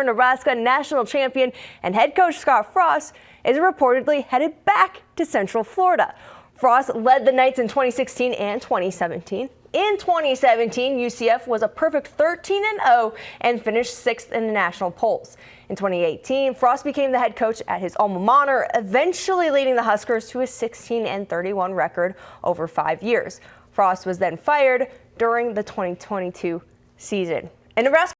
former Nebraska national champion and head coach Scott Frost is reportedly headed back to Central Florida. Frost led the Knights in 2016 and 2017. In 2017, UCF was a perfect 13-0 and finished 6th in the national polls. In 2018, Frost became the head coach at his alma mater, eventually leading the Huskers to a 16-31 record over 5 years. Frost was then fired during the 2022 season. And Nebraska